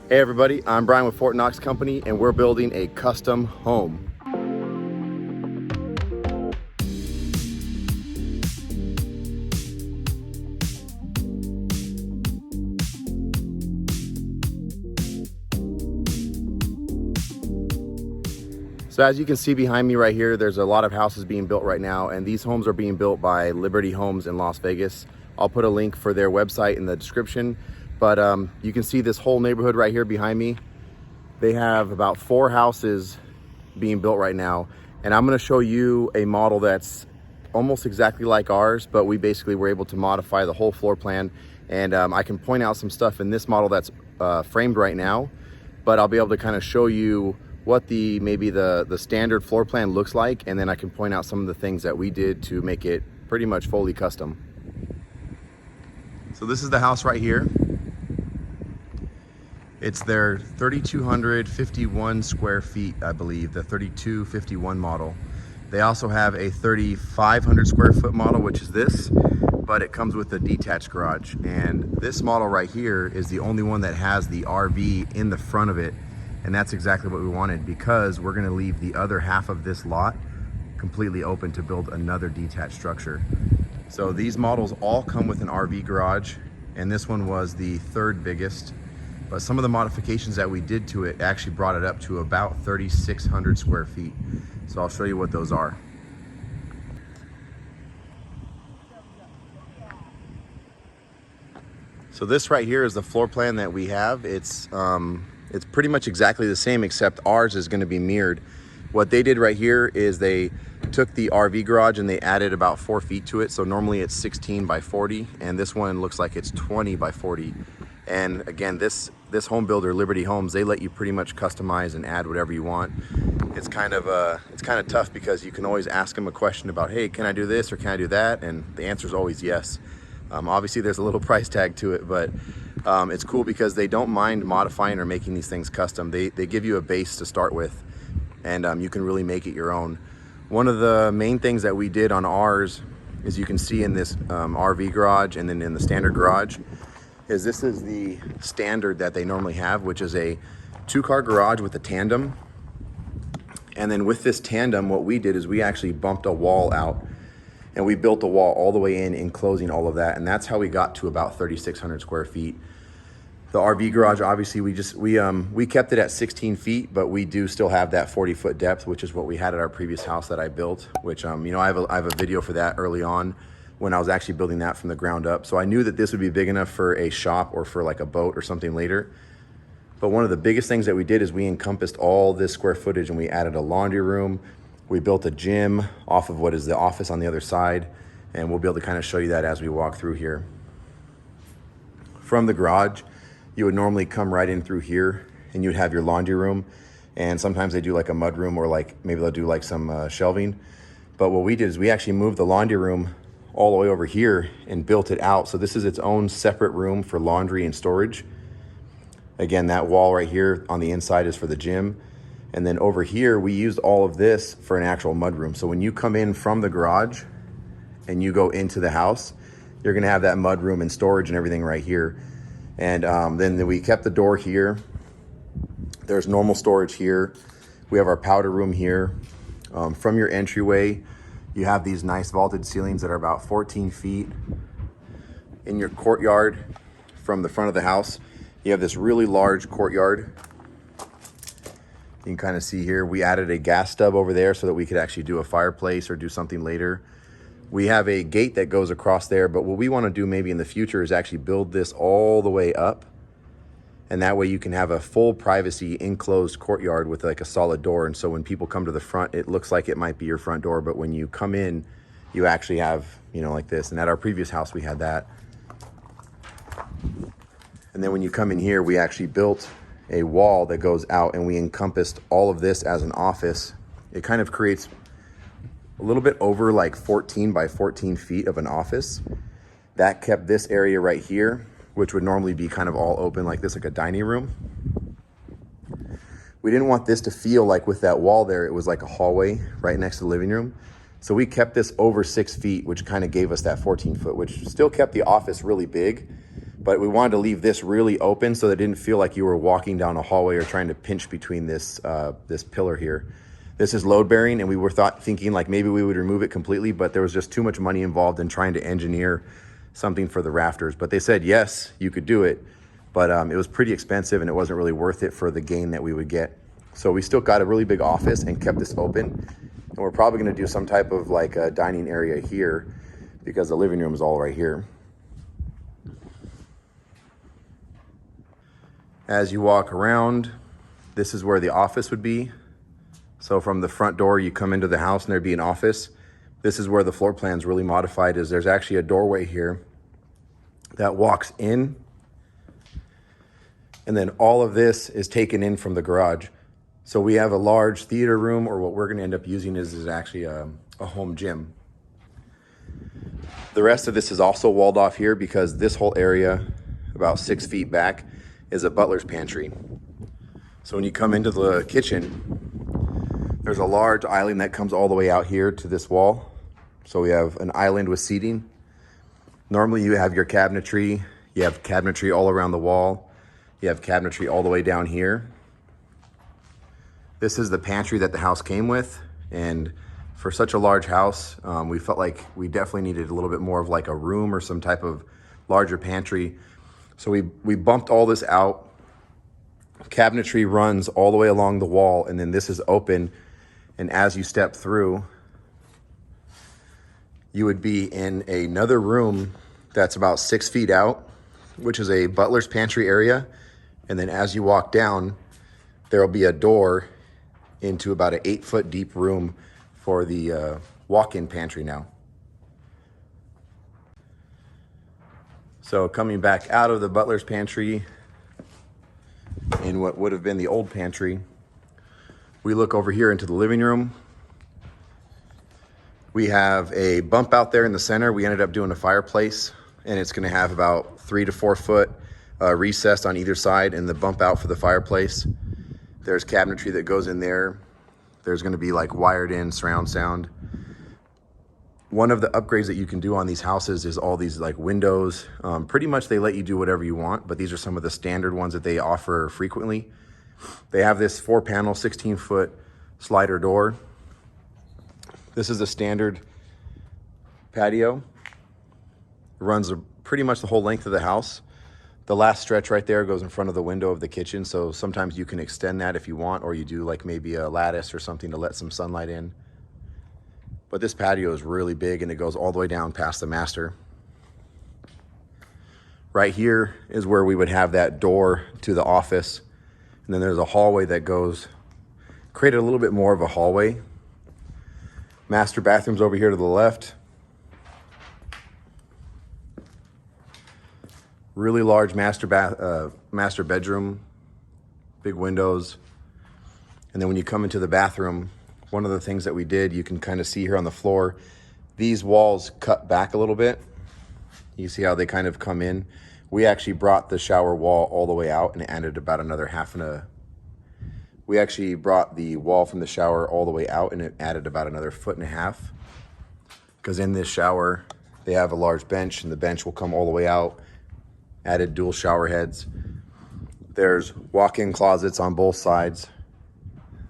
Hey everybody, I'm Brian with Knox Company and we're building a custom home. So as you can see behind me right here, there's a lot of houses being built right now, and these homes are being built by Liberty Homes in Las Vegas. I'll put a link for their website in the description, but you can see this whole neighborhood right here behind me. They have about 4 houses being built right now, and I'm going to show you a model that's almost exactly like ours, but we basically were able to modify the whole floor plan, and I can point out some stuff in this model that's framed right now, but I'll be able to kind of show you what maybe the standard floor plan looks like, and then I can point out some of the things that we did to make it pretty much fully custom. So this is the house right here. It's their 3,251 square feet, I believe, the 3251 model. They also have a 3,500 square foot model, which is this, but it comes with a detached garage. And this model right here is the only one that has the RV in the front of it. And that's exactly what we wanted, because we're gonna leave the other half of this lot completely open to build another detached structure. So these models all come with an RV garage, and this one was the 3rd biggest. But some of the modifications that we did to it actually brought it up to about 3,600 square feet. So I'll show you what those are. So this right here is the floor plan that we have. It's pretty much exactly the same, except ours is going to be mirrored. What they did right here is they took the RV garage and they added about 4 feet to it. So normally it's 16 by 40, and this one looks like it's 20 by 40. And again, this home builder, Liberty Homes, they let you pretty much customize and add whatever you want. It's kind of tough because you can always ask them a question about, hey, can I do this or can I do that? And the answer is always yes. Obviously there's a little price tag to it, but it's cool because they don't mind modifying or making these things custom. They give you a base to start with, and you can really make it your own. One of the main things that we did on ours, as you can see in this RV garage and then in the standard garage, is this is the standard that they normally have, which is a 2-car garage with a tandem. And then with this tandem, what we did is we actually bumped a wall out, and we built a wall all the way in, enclosing all of that. And that's how we got to about 3,600 square feet. The RV garage, obviously, we kept it at 16 feet, but we do still have that 40-foot depth, which is what we had at our previous house that I built, which, you know, I have a video for that early on when I was actually building that from the ground up. So I knew that this would be big enough for a shop or for like a boat or something later. But one of the biggest things that we did is we encompassed all this square footage, and we added a laundry room. We built a gym off of what is the office on the other side, and we'll be able to kind of show you that as we walk through here. From the garage, you would normally come right in through here, and you'd have your laundry room, and sometimes they do like a mud room, or like maybe they'll do like some shelving. But what we did is we actually moved the laundry room all the way over here and built it out. So this is its own separate room for laundry and storage. Again, that wall right here on the inside is for the gym. And then over here, we used all of this for an actual mudroom. So when you come in from the garage and you go into the house, you're gonna have that mudroom and storage and everything right here. And then we kept the door here. There's normal storage here. We have our powder room here. From your entryway, you have these nice vaulted ceilings that are about 14 feet. In your courtyard, from the front of the house, you have this really large courtyard. You can kind of see here, we added a gas stub over there so that we could actually do a fireplace or do something later. We have a gate that goes across there, but what we want to do maybe in the future is actually build this all the way up. And that way you can have a full privacy enclosed courtyard with like a solid door. And so when people come to the front, it looks like it might be your front door, but when you come in, you actually have, you know, like this. And at our previous house, we had that. And then when you come in here, we actually built a wall that goes out, and we encompassed all of this as an office. It kind of creates a little bit over like 14 by 14 feet of an office. That kept this area right here, which would normally be kind of all open like this, like a dining room. We didn't want this to feel like with that wall there, it was like a hallway right next to the living room. So we kept this over 6 feet, which kind of gave us that 14 foot, which still kept the office really big, but we wanted to leave this really open so that it didn't feel like you were walking down a hallway or trying to pinch between this this pillar here. This is load bearing, and we were thinking like maybe we would remove it completely, but there was just too much money involved in trying to engineer something for the rafters. But they said yes, you could do it, but it was pretty expensive and it wasn't really worth it for the gain that we would get. So we still got a really big office and kept this open, and we're probably going to do some type of like a dining area here because the living room is all right here. As you walk around, this is where the office would be. So from the front door, you come into the house and there'd be an office. This is where the floor plan's really modified, is there's actually a doorway here that walks in. And then all of this is taken in from the garage. So we have a large theater room, or what we're gonna end up using is actually a home gym. The rest of this is also walled off here because this whole area, about 6 feet back, is a butler's pantry. So when you come into the kitchen, there's a large island that comes all the way out here to this wall. So we have an island with seating. Normally you have your cabinetry. You have cabinetry all around the wall. You have cabinetry all the way down here. This is the pantry that the house came with. And for such a large house, we felt like we definitely needed a little bit more of like a room or some type of larger pantry. So we bumped all this out. Cabinetry runs all the way along the wall, and then this is open. And as you step through, you would be in another room that's about 6 feet out, which is a butler's pantry area. And then as you walk down, there'll be a door into about an 8-foot deep room for the walk-in pantry now. So coming back out of the butler's pantry in what would have been the old pantry, we look over here into the living room. We have a bump out there in the center. We ended up doing a fireplace, and it's gonna have about 3 to 4 foot recess on either side, and the bump out for the fireplace. There's cabinetry that goes in there. There's gonna be like wired in surround sound. One of the upgrades that you can do on these houses is all these like windows. Pretty much they let you do whatever you want, but these are some of the standard ones that they offer frequently. They have this 4-panel, 16-foot slider door. This is a standard patio. It runs pretty much the whole length of the house. The last stretch right there goes in front of the window of the kitchen, so sometimes you can extend that if you want, or you do like maybe a lattice or something to let some sunlight in. But this patio is really big, and it goes all the way down past the master. Right here is where we would have that door to the office. And then there's a hallway that goes, created a little bit more of a hallway. Master bathroom's over here to the left. Really large master bedroom, big windows. And then when you come into the bathroom, one of the things that we did, you can kind of see here on the floor, these walls cut back a little bit. You see how they kind of come in. We actually brought the shower wall all the way out and added about another we actually brought the wall from the shower all the way out, and it added about another 1.5 feet. Because in this shower, they have a large bench, and the bench will come all the way out. Added dual shower heads. There's walk-in closets on both sides.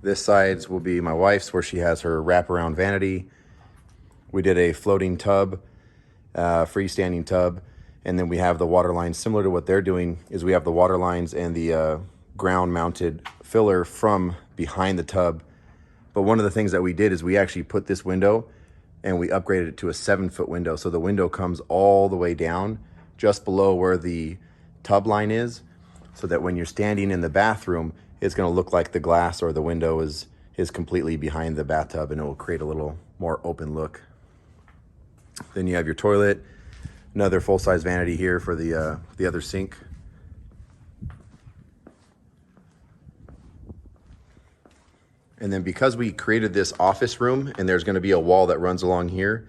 This side will be my wife's, where she has her wraparound vanity. We did a floating tub, freestanding tub, and then we have the water lines. Similar to what they're doing is we have the water lines and the ground-mounted filler from behind the tub. But one of the things that we did is we actually put this window and we upgraded it to a 7-foot window. So the window comes all the way down just below where the tub line is, so that when you're standing in the bathroom, it's gonna look like the glass or the window is completely behind the bathtub, and it will create a little more open look. Then you have your toilet, another full-size vanity here for the other sink. And then because we created this office room and there's gonna be a wall that runs along here,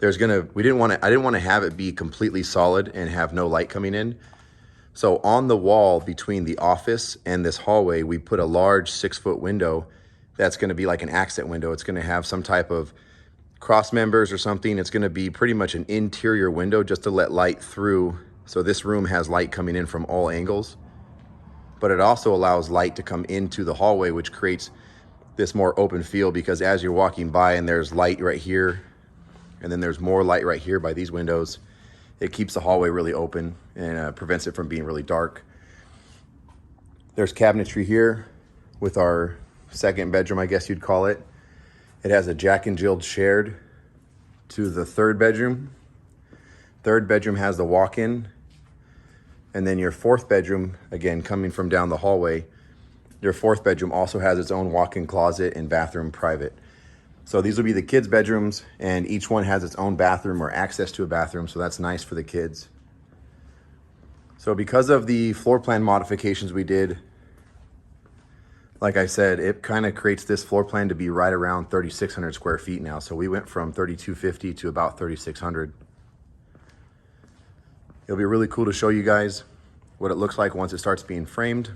I didn't wanna have it be completely solid and have no light coming in. So on the wall between the office and this hallway, we put a large 6-foot window that's gonna be like an accent window. It's gonna have some type of cross members or something. It's gonna be pretty much an interior window just to let light through So this room has light coming in from all angles, but it also allows light to come into the hallway, which creates this more open feel, because as you're walking by and there's light right here, and then there's more light right here by these windows, it keeps the hallway really open and prevents it from being really dark. There's cabinetry here with our second bedroom, I guess you'd call it. It has a Jack and Jill shared to the third bedroom. Third bedroom has the walk-in. And then your fourth bedroom, again, coming from down the hallway, your fourth bedroom also has its own walk-in closet and bathroom private. So these will be the kids' bedrooms, and each one has its own bathroom or access to a bathroom, so that's nice for the kids. So because of the floor plan modifications we did, like I said, it kind of creates this floor plan to be right around 3,600 square feet now. So we went from 3,250 to about 3,600. It'll be really cool to show you guys what it looks like once it starts being framed.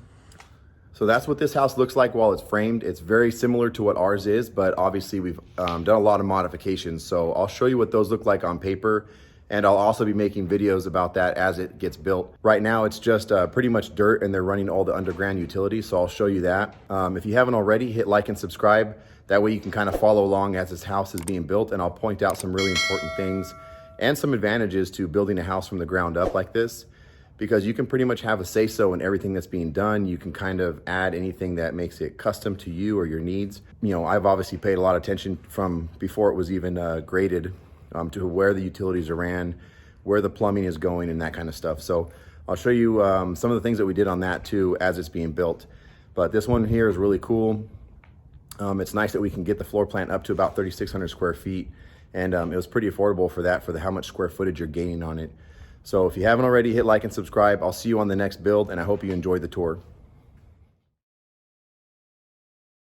So that's what this house looks like while it's framed. It's very similar to what ours is, but obviously we've done a lot of modifications. So I'll show you what those look like on paper, and I'll also be making videos about that as it gets built. Right now it's just pretty much dirt, and they're running all the underground utilities, so I'll show you that. If you haven't already, hit like and subscribe. That way you can kind of follow along as this house is being built, and I'll point out some really important things and some advantages to building a house from the ground up like this, because you can pretty much have a say-so in everything that's being done. You can kind of add anything that makes it custom to you or your needs. You know, I've obviously paid a lot of attention from before it was even graded to where the utilities are ran, where the plumbing is going, and that kind of stuff. So I'll show you some of the things that we did on that too as it's being built. But this one here is really cool. It's nice that we can get the floor plan up to about 3,600 square feet. And it was pretty affordable for that, for how much square footage you're gaining on it. So if you haven't already, hit like and subscribe. I'll see you on the next build, and I hope you enjoyed the tour.